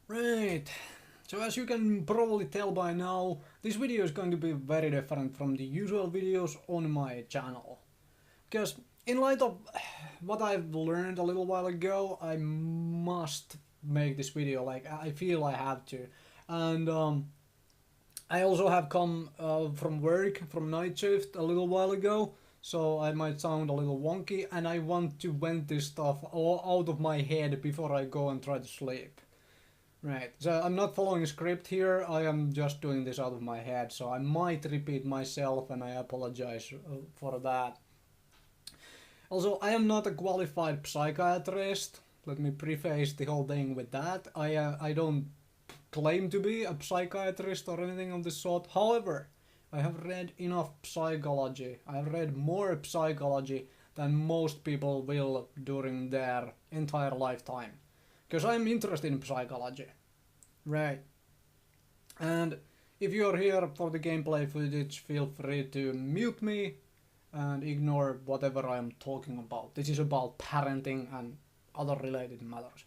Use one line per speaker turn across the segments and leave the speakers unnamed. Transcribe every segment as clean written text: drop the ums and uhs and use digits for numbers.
Right, so as you can probably tell by now, this video is going to be very different from the usual videos on my channel. Because in light of what I've learned a little while ago, I must make this video, like I feel I have to. And I also have come from work, from night shift a little while ago, so I might sound a little wonky and I want to vent this stuff all out of my head before I go and try to sleep. Right, so I'm not following a script here, I am just doing this out of my head, so I might repeat myself and I apologize for that. Also, I am not a qualified psychiatrist, let me preface the whole thing with that. I don't claim to be a psychiatrist or anything of the sort, however, I have read enough psychology, I have read more psychology than most people will during their entire lifetime. Because I'm interested in psychology. Right. And if you're here for the gameplay footage, feel free to mute me and ignore whatever I'm talking about. This is about parenting and other related matters.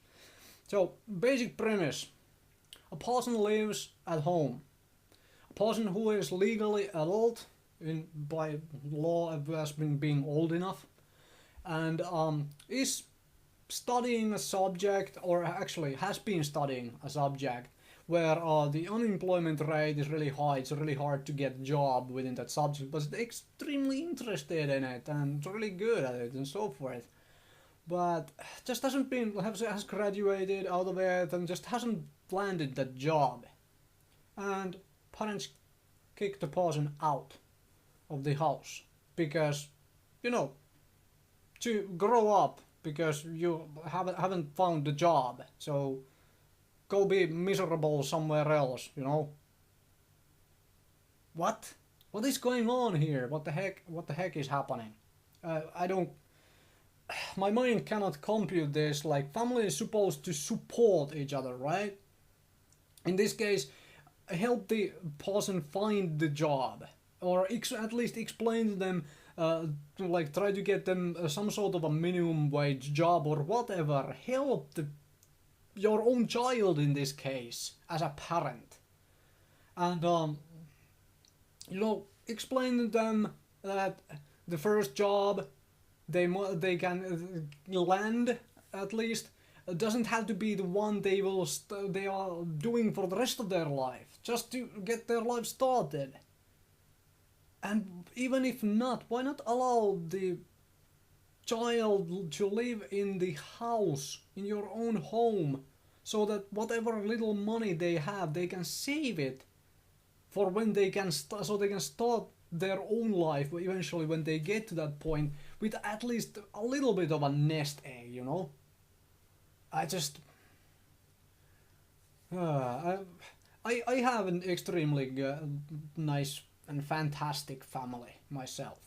So, basic premise. A person lives at home. A person who is legally adult, by law has been being old enough, and is studying a subject, or actually has been studying a subject where the unemployment rate is really high. It's really hard to get a job within that subject, but they're extremely interested in it and really good at it and so forth. But just hasn't been, has graduated out of it and just hasn't landed that job. And parents kick the person out of the house because, you know, to grow up because you haven't found the job, so go be miserable somewhere else, you know. What is going on here? What the heck is happening? I don't, my mind cannot compute this. Like, family is supposed to support each other, right? In this case, help the person find the job, or at least explain to them, like try to get them some sort of a minimum wage job or whatever. Help your own child in this case as a parent, and you know, explain to them that the first job they can land at least doesn't have to be the one they are doing for the rest of their life, just to get their life started. And even if not, why not allow the child to live in the house, in your own home, so that whatever little money they have, they can save it for when they can so they can start their own life eventually when they get to that point with at least a little bit of a nest egg, you know. I just I have an extremely nice and fantastic family myself,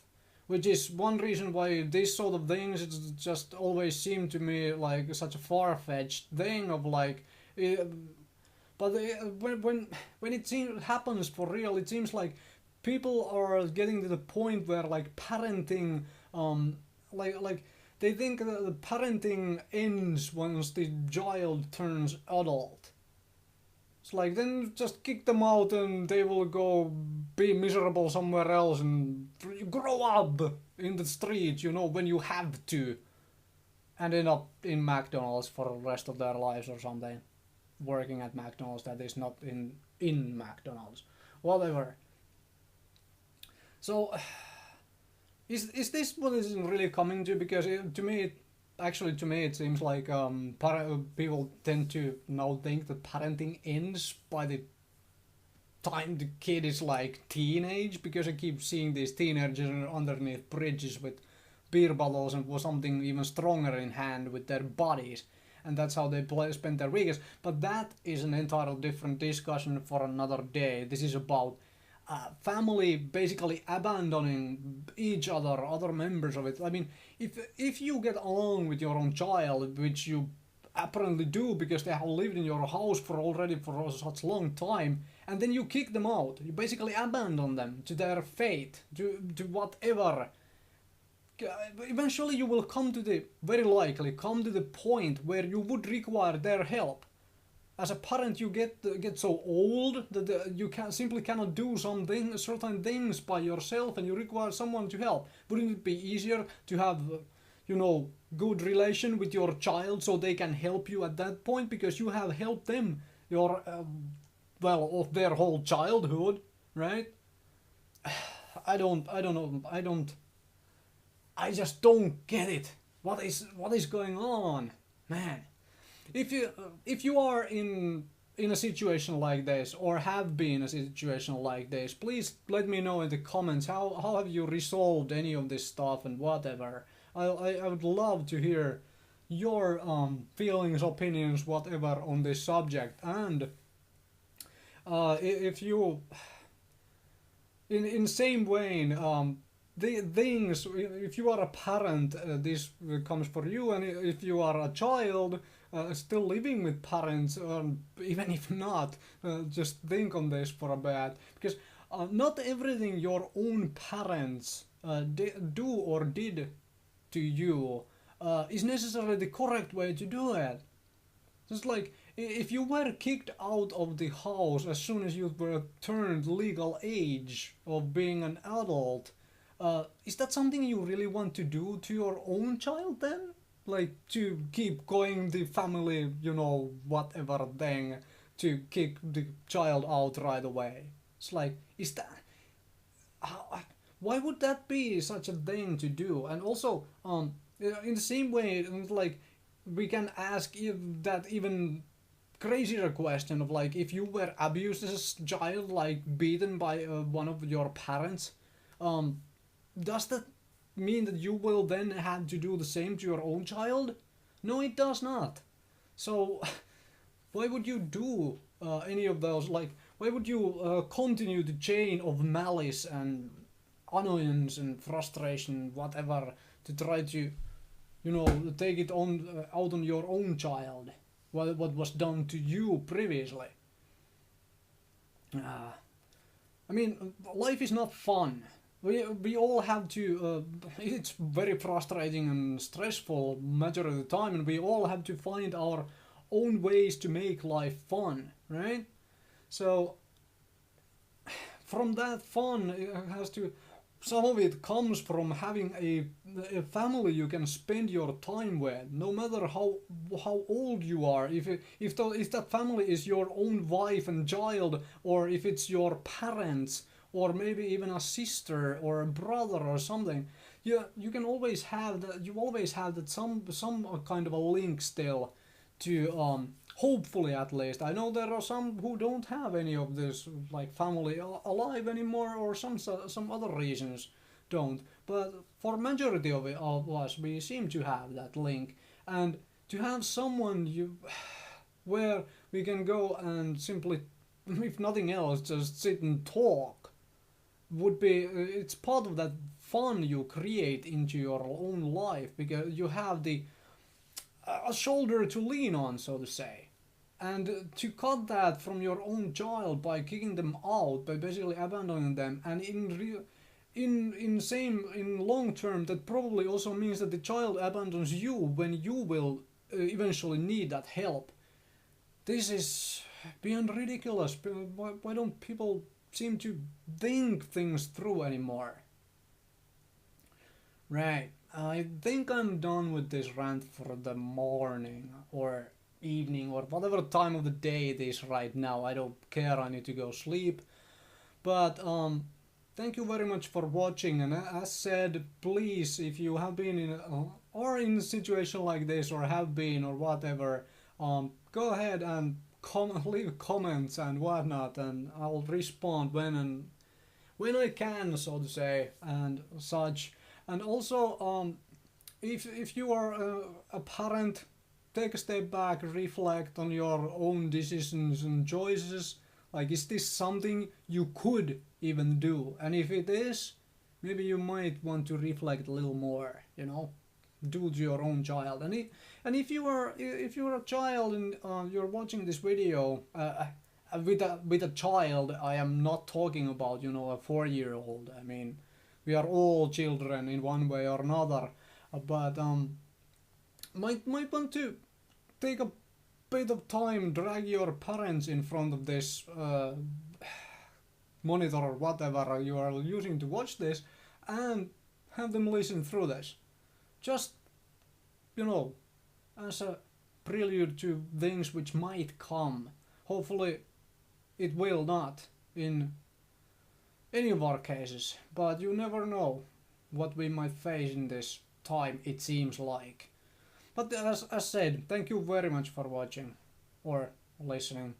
which is one reason why these sort of things just always seem to me like such a far-fetched thing of like. But when happens for real, it seems like people are getting to the point where like parenting, like they think that the parenting ends once the child turns adult. It's like, then just kick them out and they will go be miserable somewhere else and grow up in the street, you know, when you have to. And end up in McDonald's for the rest of their lives or something. Working at McDonald's that is not in McDonald's. Whatever. So, is this what is really coming to? Because to me, it seems like people tend to now think that parenting ends by the time the kid is like teenage, because I keep seeing these teenagers underneath bridges with beer bottles and something even stronger in hand with their bodies, and that's how they spend their weekends. But that is an entirely different discussion for another day. This is about family basically abandoning each other members of it. I mean, if you get along with your own child, which you apparently do because they have lived in your house for such long time, and then you kick them out, you basically abandon them to their fate, to whatever. Eventually you will very likely come to the point where you would require their help. as a parent you get so old that you simply cannot do something certain things by yourself, and you require someone to help. Wouldn't it be easier to have good relation with your child so they can help you at that point, because you have helped them your of their whole childhood, right? I just don't get it. What is going on, man? If you are in a situation like this, or have been in a situation like this, please let me know in the comments how have you resolved any of this stuff and whatever. I would love to hear your feelings, opinions, whatever on this subject. And if you in same vein, the things, if you are a parent, this comes for you, and if you are a child still living with parents, even if not, just think on this for a bit, because not everything your own parents do or did to you is necessarily the correct way to do it. Just like if you were kicked out of the house as soon as you were turned legal age of being an adult, is that something you really want to do to your own child then? Like to keep going the family, whatever thing, to kick the child out right away? It's like, is that... why would that be such a thing to do? And also, in the same way, like, we can ask if that even crazier question of like, if you were abused as a child, like beaten by one of your parents, does that mean that you will then have to do the same to your own child? No, it does not. So why would you do any of those? Like, why would you continue the chain of malice and annoyance and frustration, whatever, to try to take it on out on your own child, what was done to you previously? I mean, life is not fun. We all have to, it's very frustrating and stressful majority of the time, and we all have to find our own ways to make life fun, right? So from that fun, it has to, some of it comes from having a family you can spend your time with, no matter how old you are. If that family is your own wife and child, or if it's your parents, or maybe even a sister or a brother or something, you can always have that. You always have that some kind of a link still to hopefully, at least. I know there are some who don't have any of this, like family alive anymore, or some other reasons don't. But for majority of us, we seem to have that link, and to have someone where we can go and simply, if nothing else, just sit and talk, would be, it's part of that fun you create into your own life, because you have a shoulder to lean on, so to say. And to cut that from your own child by kicking them out, by basically abandoning them, and in long term, that probably also means that the child abandons you when you will eventually need that help. This is beyond ridiculous. Why don't people seem to think things through anymore? Right, I think I'm done with this rant for the morning or evening or whatever time of the day it is right now. I don't care, I need to go sleep. But thank you very much for watching, and as said, please, if you have been in a situation like this, or have been, or whatever, go ahead and leave comments and whatnot, and I'll respond when I can, so to say, and such. And also, if you are a parent, take a step back, reflect on your own decisions and choices. Like, is this something you could even do? And if it is, maybe you might want to reflect a little more, do to your own child. And if you are a child and you're watching this video with a child, I am not talking about a 4-year-old. I mean, we are all children in one way or another, but might want to take a bit of time, drag your parents in front of this monitor or whatever you are using to watch this, and have them listen through this. Just, you know, as a prelude to things which might come. Hopefully it will not in any of our cases, but you never know what we might face in this time, it seems like. But as said, thank you very much for watching or listening.